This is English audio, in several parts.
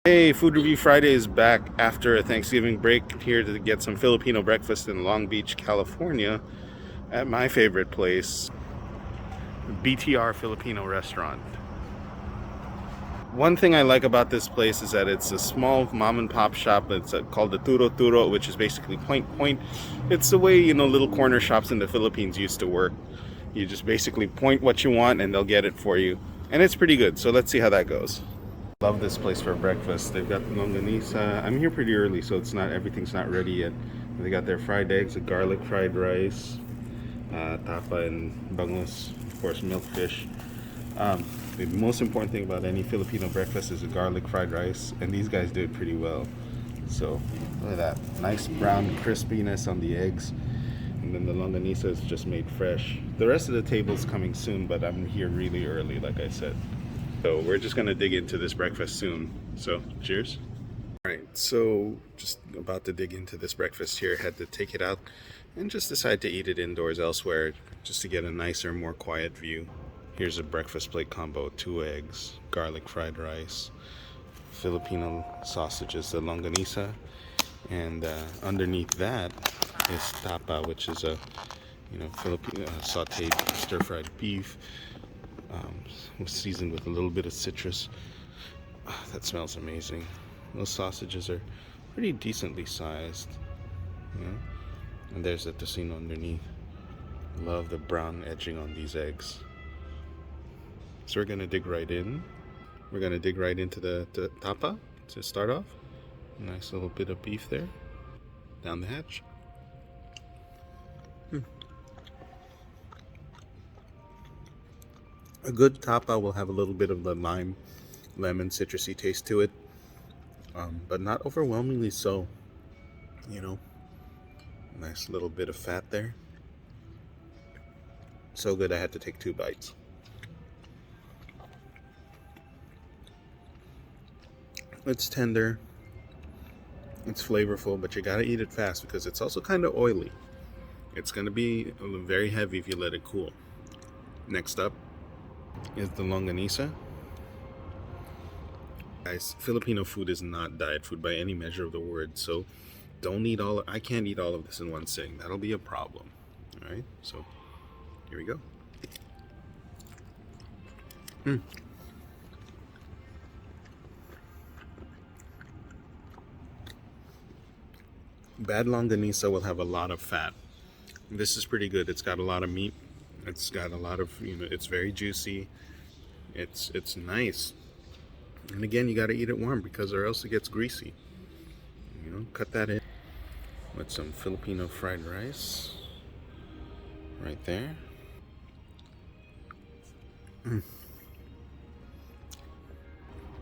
Hey, Food Review Friday is back after a Thanksgiving break. Here to get some Filipino breakfast in Long Beach, California, at my favorite place, BTR Filipino Restaurant. One thing I like about this place is that it's a small mom and pop shop. It's called the turo-turo, which is basically point. It's the way, little corner shops in the Philippines used to work. You just basically point what you want and they'll get it for you. And it's pretty good, so let's see how that goes. Love this place for breakfast. They've got the Longanisa. I'm here pretty early, so everything's not ready yet. They got their fried eggs, a garlic fried rice, tapa and bangus, of course, milkfish. The most important thing about any Filipino breakfast is a garlic fried rice, and these guys do it pretty well. So look at that, nice brown crispiness on the eggs, and then the longanisa is just made fresh. The rest of the table's coming soon, but I'm here really early, like I said. So we're just gonna dig into this breakfast soon. So cheers. All right, so just about to dig into this breakfast here. Had to take it out and just decide to eat it indoors elsewhere, just to get a nicer, more quiet view. Here's a breakfast plate combo: 2 eggs, garlic fried rice, Filipino sausages, the longanisa, and underneath that is tapa, which is a Filipino sautéed stir-fried beef, seasoned with a little bit of citrus. Oh, that smells amazing. Those sausages are pretty decently sized, and there's the tocino underneath. Love the brown edging on these eggs. So we're gonna dig right in. We're gonna dig right into the tapa to start off. Nice little bit of beef there, down the hatch. A good tapa will have a little bit of the lime, lemon, citrusy taste to it, but not overwhelmingly so. Nice little bit of fat there. So good I had to take 2 bites. It's tender, it's flavorful, but you gotta eat it fast because it's also kind of oily. It's gonna be very heavy if you let it cool. Next up is the longanisa. Guys, Filipino food is not diet food by any measure of the word, so don't eat I can't eat all of this in one sitting. That'll be a problem. All right, so here we go. Bad longanisa will have a lot of fat. This is pretty good. It's got a lot of meat. It's got a lot of, it's very juicy. It's nice. And again, you got to eat it warm because or else it gets greasy. Cut that in with some Filipino fried rice right there.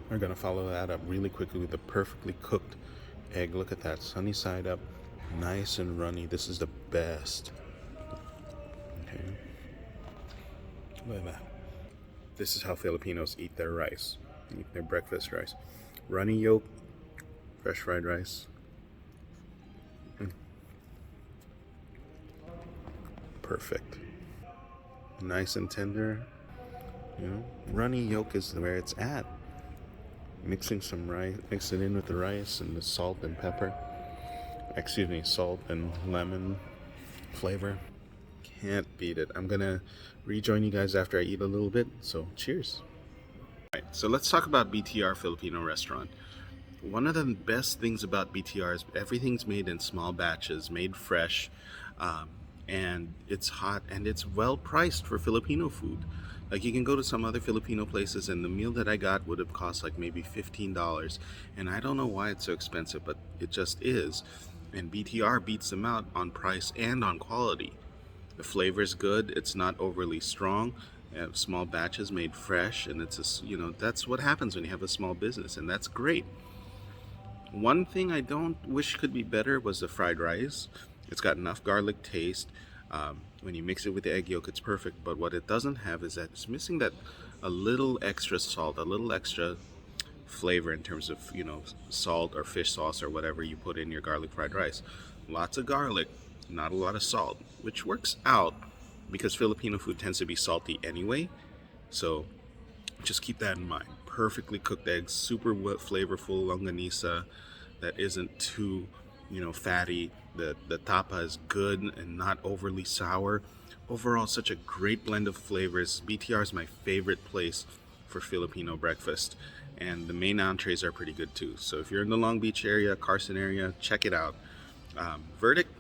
We're gonna follow that up really quickly with a perfectly cooked egg. Look at that, sunny side up, nice and runny. This is the best. Okay, look at that. This is how Filipinos eat their rice, eat their breakfast rice. Runny yolk, fresh fried rice. Perfect. Nice and tender. Runny yolk is where it's at. Mixing some rice, mix it in with the rice and the salt and pepper. Excuse me, salt and lemon flavor. Can't beat it. I'm gonna rejoin you guys after I eat a little bit, so cheers. All right, so let's talk about BTR Filipino Restaurant. One of the best things about BTR is everything's made in small batches, made fresh, and it's hot and it's well priced for Filipino food. Like you can go to some other Filipino places and the meal that I got would have cost like maybe $15. And I don't know why it's so expensive, but it just is. And BTR beats them out on price and on quality. The flavor is good. It's not overly strong. Small batches made fresh, and that's what happens when you have a small business, and that's great. One thing I don't wish could be better was the fried rice. It's got enough garlic taste. When you mix it with the egg yolk, it's perfect. But what it doesn't have is that it's missing that a little extra salt, a little extra flavor in terms of salt or fish sauce or whatever you put in your garlic fried rice. Lots of garlic, not a lot of salt, which works out because Filipino food tends to be salty anyway. So just keep that in mind. perfectly cooked eggs, super flavorful longanisa that isn't too, fatty. The tapa is good and not overly sour. Overall, such a great blend of flavors. BTR is my favorite place for Filipino breakfast, and the main entrees are pretty good too. So if you're in the Long Beach area, Carson area, check it out. Verdict: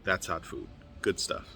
that's hot food. Good stuff.